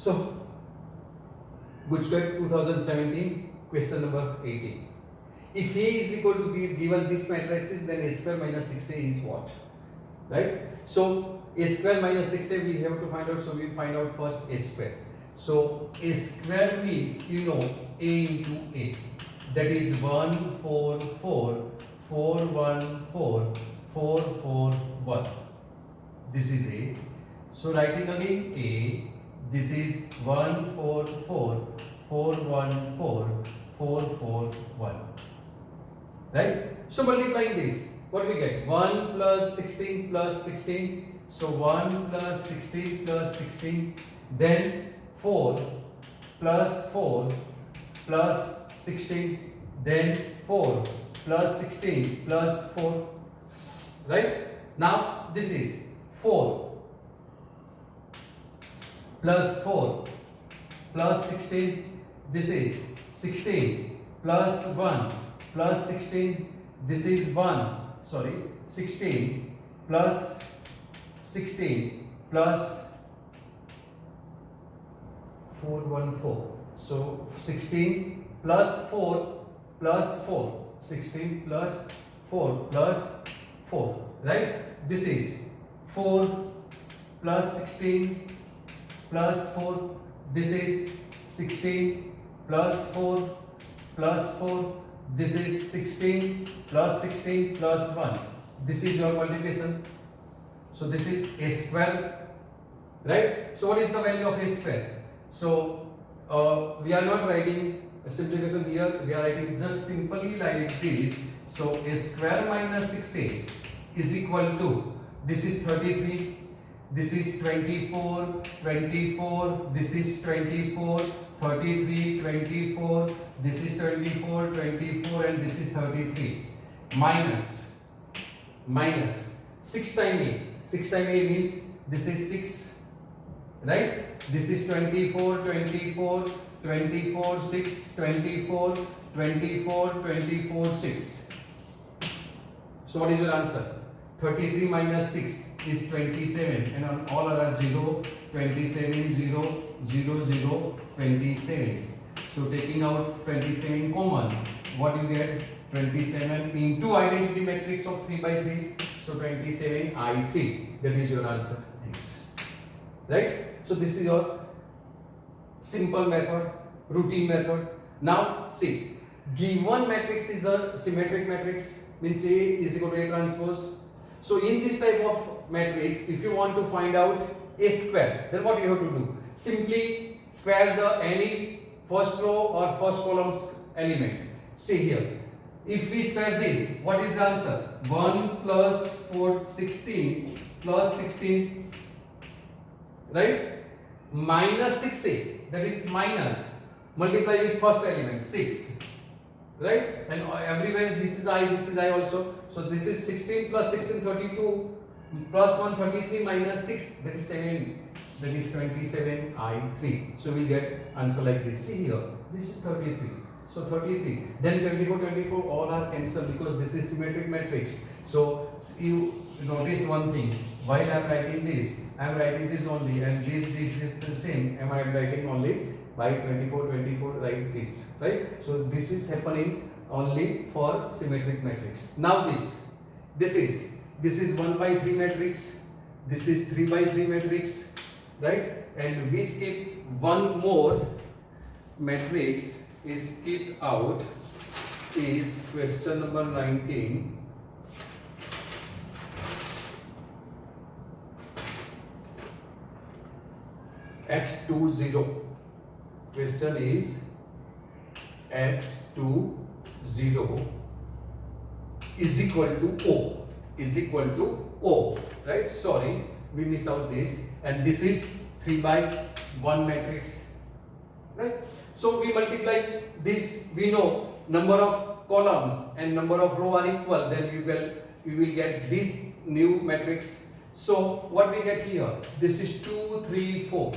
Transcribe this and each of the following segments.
So, Gujarat 2017, question number 18. If A is equal to given this matrices, then A square minus 6A is what? Right? So, A square minus 6A we have to find out. So, we find out first A square. So, A square means, you know, A into A. That is 1, 4, 4, 4, 1, 4, 4, 4, 1. This is A. So, writing again A. This is 1, 4, 4, 4, 1, 4, 4, 4, 1. Right? So, multiplying this, what we get? 1 plus 16 plus 16. So, 1 plus 16 plus 16. Then 4 plus 4 plus 16. Then 4 plus 16 plus 4. Right? Now, this is 4 plus 4 plus 16, this is 16 plus 1 plus 16, this is 16 plus 16 plus 4, 1, 4. So 16 plus 4 plus 4, 16 plus 4 plus 4, right? This is 4 plus 16 plus 4, this is 16 plus 4 plus 4, this is 16 plus 16 plus 1. This is your multiplication. So this is A square, right? So what is the value of A square? So we are not writing a simplification here, we are writing just simply like this. So A square minus 6A is equal to, this is 33, this is 24, 24, this is 24, 33, 24, this is 24, 24 and this is 33. Minus 6 times A. 6 times A means this is 6, right? This is 24, 24, 24, 6, 24, 24, 24, 6. So what is your answer? 33 minus 6 is 27 and on all other 0, 27, 0, 0, 0, 27. So taking out 27 common, what you get? 27 into identity matrix of 3 by 3. So 27 I3. That is your answer. This. Right? So this is your simple method, routine method. Now see, given matrix is a symmetric matrix, means A is equal to A transpose. So in this type of matrix, if you want to find out A square, then what you have to do? Simply square the any first row or first column's element. See here. If we square this, what is the answer? 1 plus 16 plus 16, right? Minus 6A, that is minus, multiply with first element, 6. Right? And everywhere this is I also. So this is 16 plus 16, 32 plus 1, 33 minus 6, that is 7. That is 27 I3. So we get answer like this. See here, this is 33. So 33. Then 24, 24 all are cancelled because this is symmetric matrix. So you notice one thing. While I am writing this, I am writing this only, and this is the same. Am I writing only? By 24, 24 write this, right? So this is happening only for symmetric matrix. Now this is 1 by 3 matrix, this is 3 by 3 matrix, right? And we skip one more matrix is skipped out, is question number 19. X20. Question is X20 is equal to O. Is equal to O. Right? Sorry, we miss out this. And this is 3 by 1 matrix. Right? So we multiply this. We know number of columns and number of row are equal. Then we will get this new matrix. So what we get here? This is 2, 3, 4.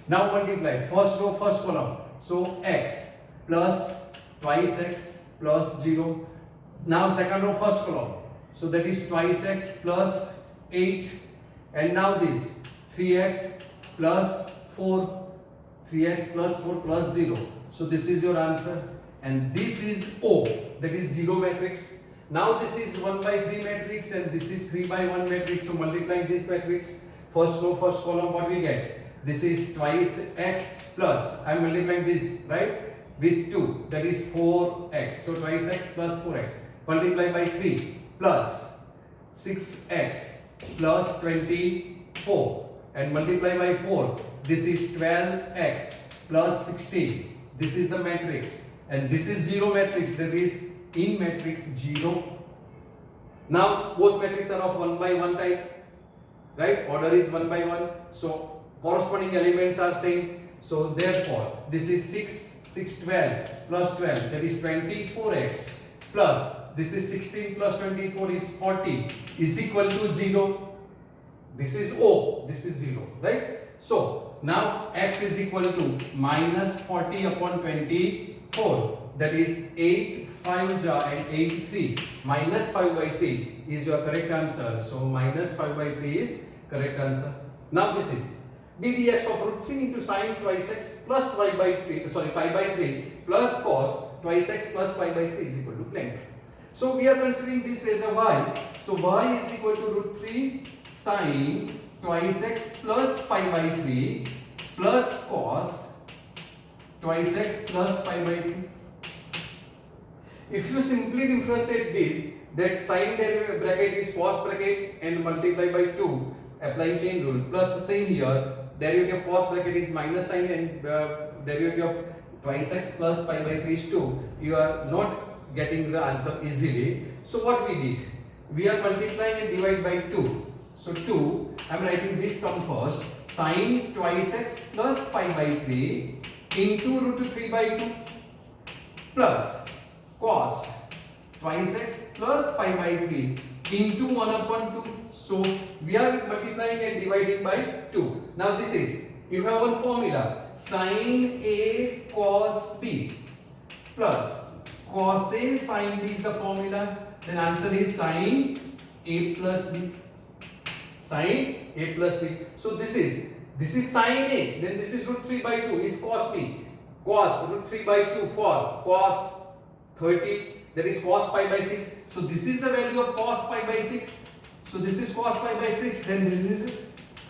Now multiply first row, first column. So x plus twice x plus 0. Now second row, first column. So that is twice x plus 8. And now this 3x plus 4 3x plus 4 plus 0. So this is your answer. And this is O, that is 0 matrix. Now this is 1 by 3 matrix and this is 3 by 1 matrix. So multiplying this matrix, first row, first column, what we get? This is twice x plus, I am multiplying this, right, with 2, that is 4x. So twice x plus 4x, multiply by 3 plus 6x plus 24 and multiply by 4. This is 12x plus 16. This is the matrix and this is 0 matrix, that is in matrix 0. Now both matrices are of 1 by 1 type, right? Order is 1 by 1. So corresponding elements are same. So therefore this is 12 plus 12, that is 24x plus this is 16 plus 24 is 40 is equal to 0. This is O, this is 0, right? So now x is equal to minus 40 upon 24, that is 8 5 ja and 8 3. Minus 5 by 3 is your correct answer. So minus 5 by 3 is correct answer. Now this is ddx of root 3 into sine twice x plus pi by 3 plus cos twice x plus pi by 3 is equal to blank. So we are considering this as a y. So y is equal to root 3 sine twice x plus pi by 3 plus cos twice x plus pi by 3. If you simply differentiate this, that sine bracket is cos bracket and multiply by 2, applying chain rule, plus the same here, derivative of cos bracket is minus sine and derivative of twice x plus pi by 3 is 2. You are not getting the answer easily. So what we did, we are multiplying and divide by 2. So 2, I am writing this term first, sine twice x plus pi by 3 into root 3 by 2 plus cos twice x plus pi by 3 into 1 upon 2. So we are multiplying and dividing by 2. Now this is, you have one formula, sine A cos B plus cos A sine B is the formula. Then answer is sine A plus B. Sine A plus B. So this is sine A. Then this is root 3 by 2 is cos B. Cos root 3 by 2 for cos 30. That is cos pi by 6. So this is the value of cos pi by 6. So this is cos pi by 6. Then this is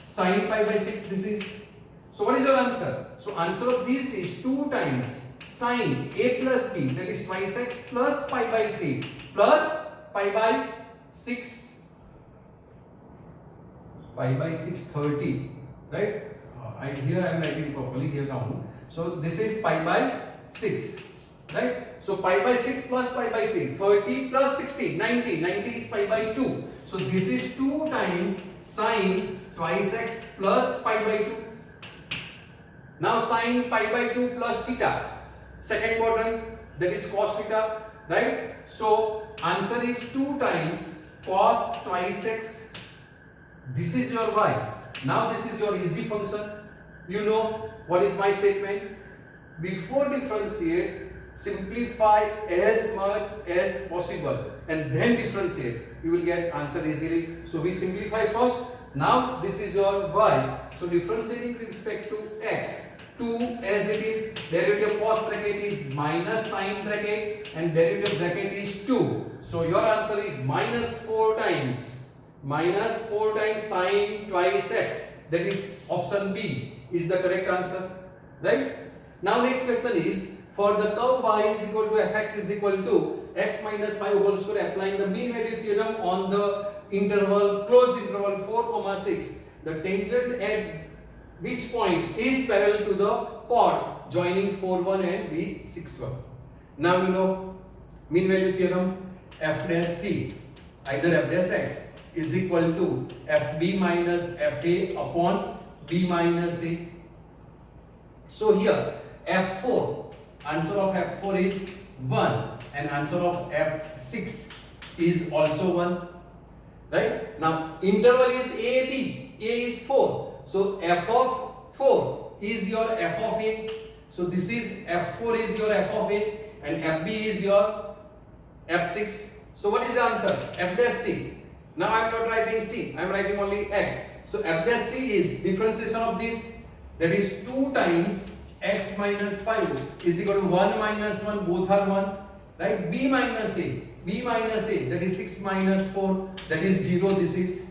sin pi by 6. This is. So what is your answer? So answer of this is 2 times sin A plus B, that is twice x plus pi by 3 plus pi by 6. Pi by 6 30, right? Here I am writing properly here down. So this is pi by 6, right? So pi by 6 plus pi by 3, 30 plus 60, 90. 90 is pi by 2. So this is 2 times sine twice x plus pi by 2. Now sine pi by 2 plus theta, second quadrant, that is cos theta, right? So answer is 2 times cos twice x. This is your y. Now this is your easy function. You know what is my statement? Before differentiate, simplify as much as possible and then differentiate. You will get answer easily. So we simplify first. Now this is your y. So differentiating with respect to x, 2 as it is, derivative cos bracket is minus sine bracket and derivative bracket is 2. So your answer is minus 4 times sine twice x. That is option B is the correct answer, right? Now next question is, for the curve y is equal to fx is equal to x minus 5 whole square, applying the mean value theorem on the interval, closed interval 4, 6, the tangent at which point is parallel to the chord joining 4, 1 and B 6, 1. Now you know mean value theorem, f dash c, either f dash x is equal to fb minus fa upon b minus a. So here f4, answer of f4 is 1 and answer of f6 is also 1, right? Now interval is a b, a is 4, so f of 4 is your f of a. So this is f4 is your f of a and fb is your f6. So what is the answer? F dash c. Now I am not writing c, I am writing only x. So f dash c is differentiation of this, that is 2 times x minus 5 is equal to 1 minus 1, both are 1, right? B minus a, that is 6 minus 4, that is 0. This is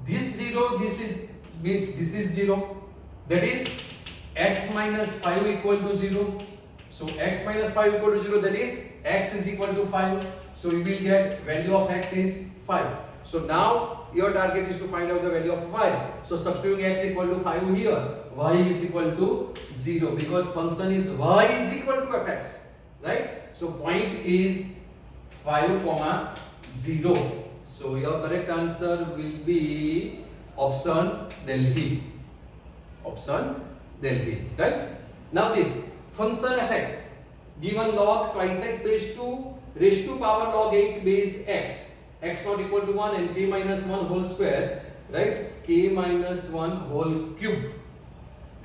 0, this is means this is 0, that is x minus 5 equal to 0. So x minus 5 equal to 0, that is x is equal to 5. So you will get value of x is 5. So now your target is to find out the value of 5. So substituting x equal to 5 here, y is equal to 0 because function is y is equal to fx, right? So point is 5 comma 0. So your correct answer will be option Delhi. Option Delhi, right? Now this function fx given log twice x base 2 raised to power log 8 base x, x not equal to 1 and k minus 1 whole square, right? K minus 1 whole cube.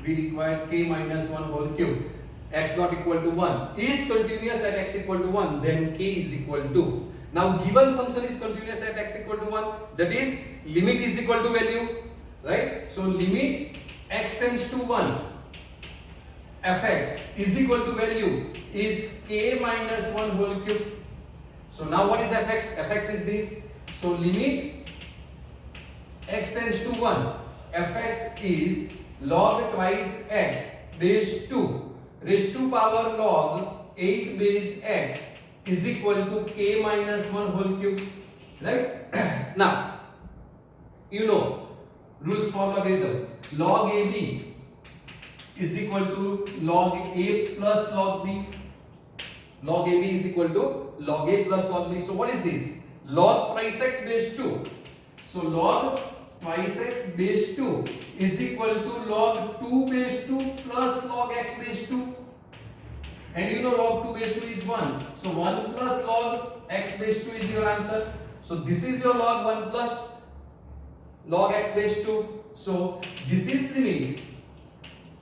We require k minus 1 whole cube. X not equal to 1 is continuous at x equal to 1, then k is equal to. Now given function is continuous at x equal to 1, that is limit is equal to value, right? So limit x tends to 1 fx is equal to value is k minus 1 whole cube. So now what is fx? Fx is this. So limit x tends to 1 fx is log twice x base 2 raised to power log 8 base x is equal to k minus 1 whole cube, right? Now you know rules for logarithm. Log AB is equal to log A plus log B. Log AB is equal to log A plus log B. So what is this? Log twice x base 2. So log twice x base 2 is equal to log 2 base 2 plus log x base 2. And you know log 2 base 2 is 1. So 1 plus log x base 2 is your answer. So this is your log 1 plus log x base 2. So this is limit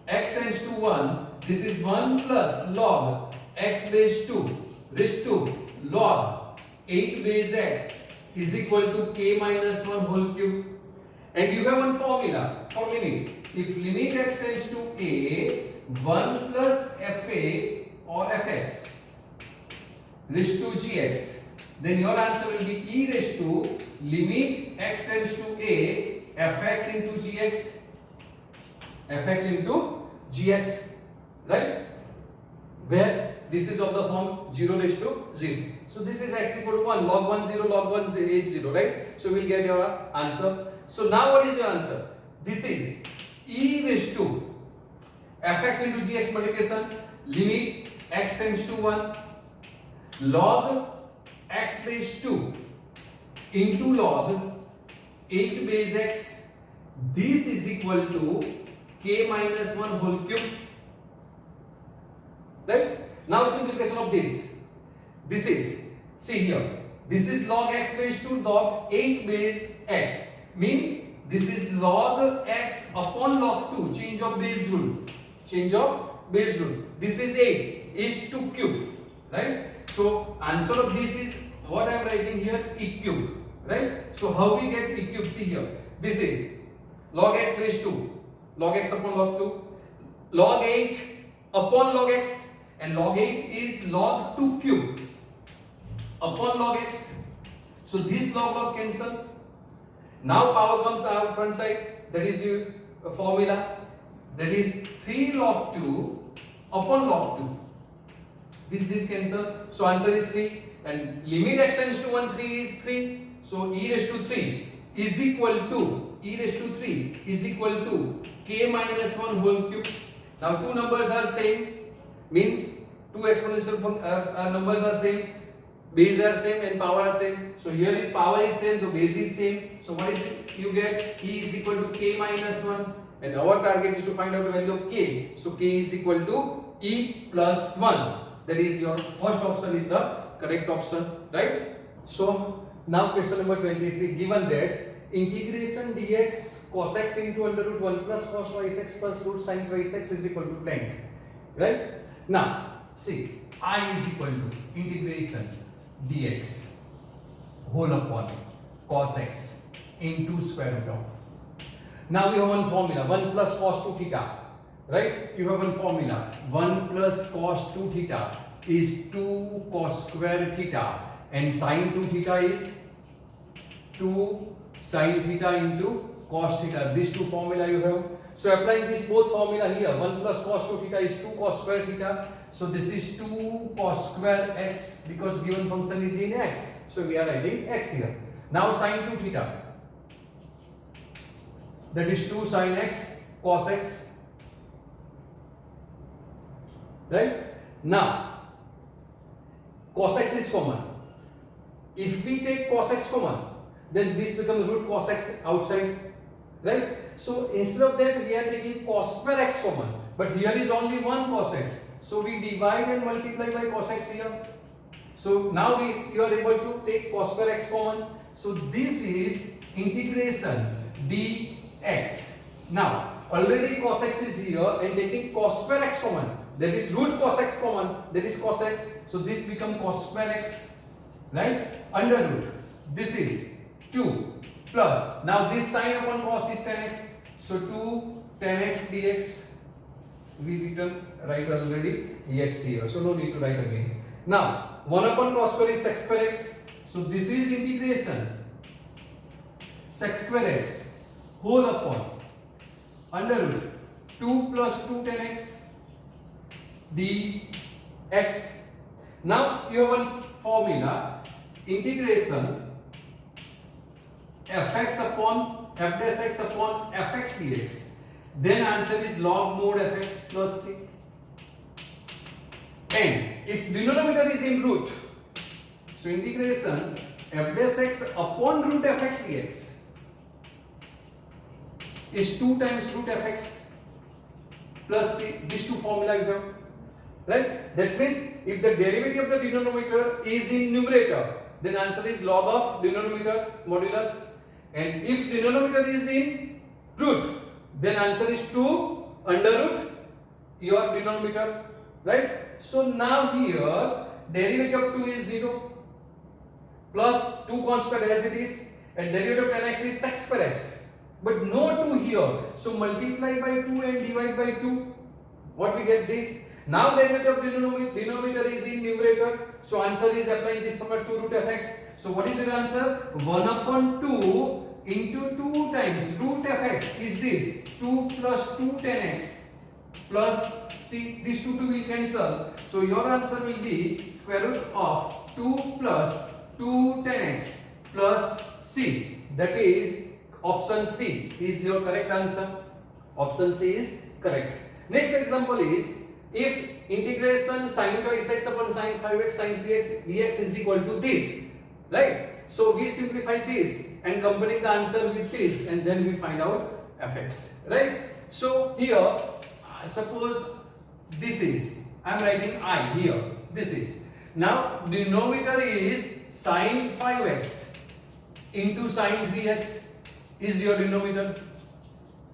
x tends to 1. This is 1 plus log x base 2 raised to log 8 base x is equal to k minus 1 whole cube. And you have one formula for limit. If limit x tends to a, 1 plus fa or fx raised to gx, then your answer will be e raised to limit x tends to a fx into gx, right? Where this is of the form 0 raised to 0. So this is x equal to 1, log 1 0, log 1 8 0, right? So we'll get your answer. So now what is your answer? This is e raised to fx into gx multiplication, limit x tends to 1, log x base 2 into log 8 base x. This is equal to k minus 1 whole cube, right? Now simplification of this. This is, see here, this is log x base 2 log 8 base x, means this is log x upon log 2, change of base rule. This is 8 is to cube, right? So answer of this is what I am writing here, e cube, right? So how we get e cube? See here, this is log x base 2, log x upon log 2, log 8 upon log x, and log 8 is log 2 cube upon log x. So this log cancel. Now power comes out front side, that is your formula, that is 3 log 2 upon log 2. This cancel. So answer is 3, and limit x tends to 1, 3 is 3. So e raised to 3 is equal to k minus 1 whole cube. Now two numbers are same, means two exponential numbers are same, base are same and power are same. So here is power is same, the base is same. So what is it? You get e is equal to k minus 1, and our target is to find out the value of k. So k is equal to e plus 1. That is your first option is the correct option, right? So now question number 23, given that integration dx cos x into under root 1 plus cos twice x plus root sin twice x is equal to blank, right? Now see, I is equal to integration dx whole upon cos x into square root of. Now we have one formula, 1 plus cos 2 theta, right? You have one formula. 1 plus cos 2 theta is 2 cos square theta, and sin 2 theta is 2 sin theta into cos theta. These two formula you have. So applying this both formula here, 1 plus cos 2 theta is 2 cos square theta. So this is 2 cos square x, because given function is in x. So we are writing x here. Now sin 2 theta, that is 2 sin x cos x, right? Now cos x is common. If we take cos x common, then this becomes root cos x outside, right? So instead of that, we are taking cos square x common, but here is only 1 cos x, so we divide and multiply by cos x here. So now you are able to take cos square x common. So this is integration dx. Now already cos x is here, and taking cos square x common, that is root cos x common, that is cos x. So this becomes cos square x, right? Under root, this is 2 plus, now this sin upon cos is 10x, so 2 10x dx. We written right already dx here, so no need to write again. Now 1 upon cos square is sec square x, so this is integration sec square x whole upon under root 2 plus 2 10x dx. Now you have one formula, integration fx upon f dash x upon fx dx. Then answer is log mod fx plus c. And if denominator is in root, so integration f dash x upon root fx dx is 2 times root fx plus c. These two formula you have, right? That means if the derivative of the denominator is in numerator, then answer is log of denominator modulus, and if denominator is in root, then answer is 2 under root your denominator, right? So now here derivative of 2 is 0 plus 2 constant as it is, and derivative of 10x is sec square x, but no 2 here, so multiply by 2 and divide by 2. What we get this? Now derivative of denominator is in numerator, so answer is applying this formula 2 root fx. So what is your answer? 1 upon 2 into 2 times root fx is this 2 plus 2 10x plus c. These 2 will cancel, so your answer will be square root of 2 plus 2 10x plus c. That is option C is your correct answer. Option C is correct. Next example is, if integration sin twice x upon sin 5x sin 3x dx is equal to this, right? So we simplify this and compare the answer with this, and then we find out fx, right? So here suppose this is, I am writing I here, this is, now denominator is sin 5x into sin 3x is your denominator,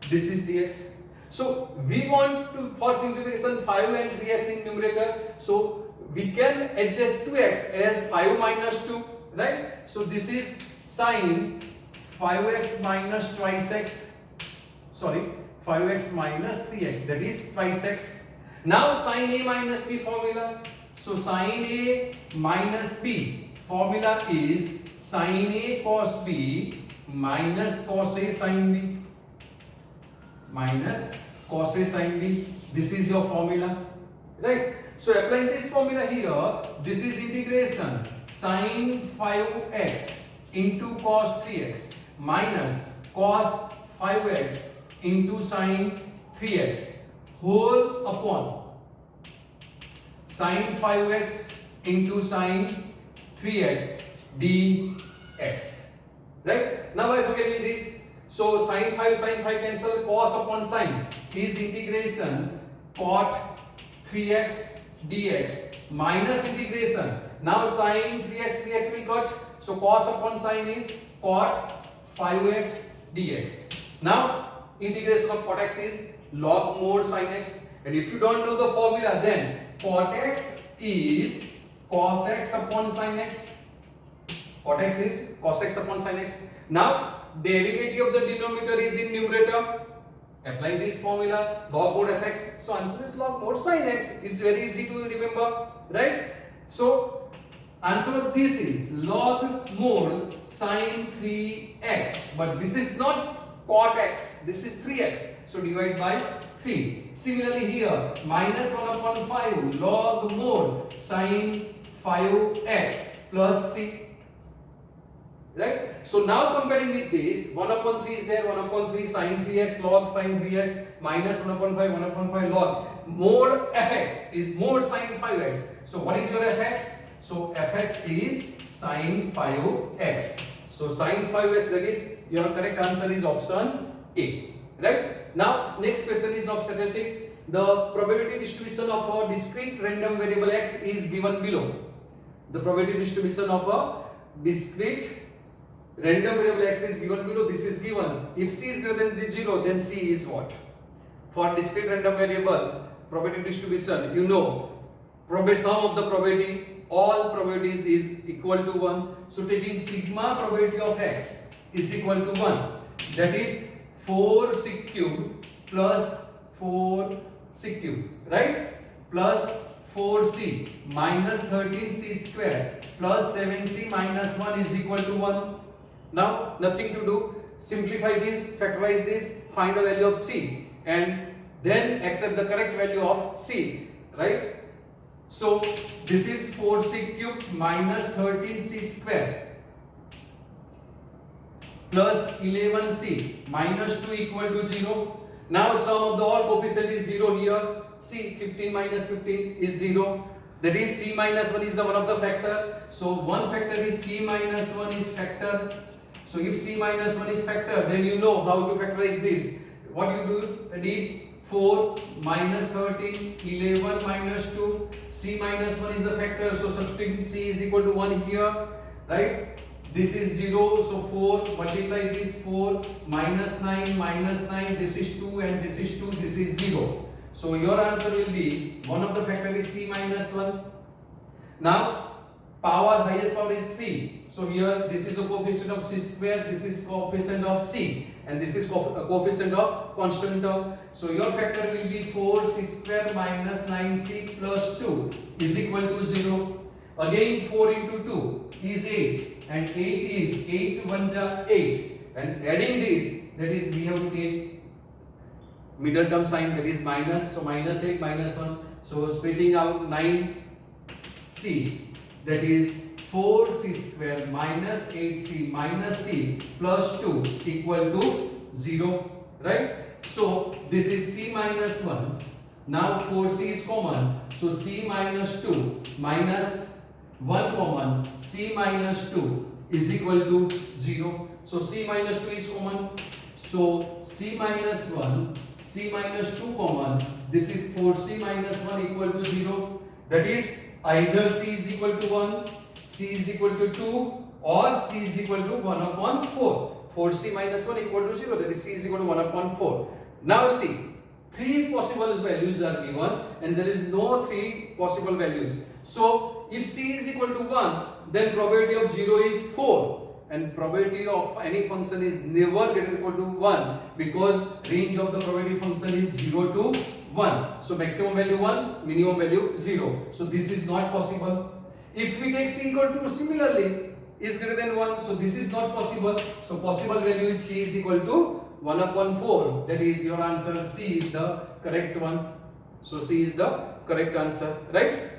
this is dx. So we want to, for simplification, 5 and 3x in numerator, so we can adjust 2x as 5 minus 2, right? So this is sin 5x minus twice x, sorry, 5x minus 3x, that is twice x. Now sin a minus b formula, so sin a minus b formula is sin a cos b minus cos a sin b minus cos a sin b. This is your formula, right? So applying this formula here, this is integration sin 5x into cos 3x minus cos 5x into sin 3x whole upon sin 5x into sin 3x dx, right? Now by forgetting this, so sin 5 cancel, cos upon sin is integration cot 3x dx minus integration, now sin 3x will cut, so cos upon sin is cot 5x dx. Now integration of cot x is log mod sin x, and if you don't know the formula, then cot x is cos x upon sin x, cot x is cos x upon sin x. Now derivative of the denominator is in numerator, applying this formula, log mode fx. So answer is log mode sin x. It's very easy to remember, right? So answer of this is log mode sin 3x. But this is not cot x. This is 3x. So divide by 3. Similarly here, minus 1 upon 5 log mode sin 5x plus c. Right? So now comparing with this, 1 upon 3 is there, 1 upon 3 sin 3x log sin 3x minus 1 upon 5, 1 upon 5 log. Mode fx is mode sin 5x. So what is your fx? So fx is sin 5x. So sin 5x, that is your correct answer is option A. Right? Now next question is of statistic. The probability distribution of a discrete random variable x is given below. The probability distribution of a discrete random variable x is given below. This is given. If c is greater than 0, then c is what? For discrete random variable probability distribution, you know, sum of the probability, all probabilities is equal to 1. So taking sigma probability of x is equal to 1. That is 4 sec cube plus 4 sec cube, right? Plus 4c minus 13c square plus 7c minus 1 is equal to 1. Now nothing to do, simplify this, factorize this, find the value of c and then accept the correct value of c, right? So this is 4c cube minus 13c square plus 11c minus 2 equal to 0. Now sum of the all coefficient is 0 here. See, 15 minus 15 is 0. That is c minus 1 is the one of the factor. So one factor is c minus 1 is factor. So if c minus 1 is factor, then you know how to factorize this. What you do? Did 4 minus 13, 11 minus 2, c minus 1 is the factor. So substitute c is equal to 1 here, right? This is 0, so 4 multiply this 4 minus 9, this is 2 and this is 2, this is 0. So your answer will be one of the factor is c minus 1. Now highest power is 3. So here this is a coefficient of c square, this is coefficient of c and this is a coefficient of constant term. So your factor will be 4c square minus 9c plus 2 is equal to 0. Again 4 into 2 is 8 and 8 is 8 1 ja 8 and adding this, that is we have to take middle term sign, that is minus, so minus 8 minus 1, so splitting out 9c, that is 4c square minus 8c minus c plus 2 equal to 0, right? So this is c minus 1. Now 4c is common, so c minus 2 minus 1 common, c minus 2 is equal to 0. So c minus 2 is common, so c minus 1, c minus 2 common, this is 4c minus 1 equal to 0. That is either c is equal to 1, c is equal to 2 or c is equal to 1 upon 4. 4c minus 1 equal to 0, that is c is equal to 1 upon 4. Now see, 3 possible values are given and there is no 3 possible values. So if c is equal to 1, then probability of 0 is 4 and probability of any function is never greater equal to 1 because range of the probability function is 0 to 1. So maximum value 1, minimum value 0. So this is not possible. If we take c equal to similarly is greater than 1, so this is not possible. So possible value is c is equal to 1 upon 4. That is your answer. C is the correct one. So C is the correct answer, right?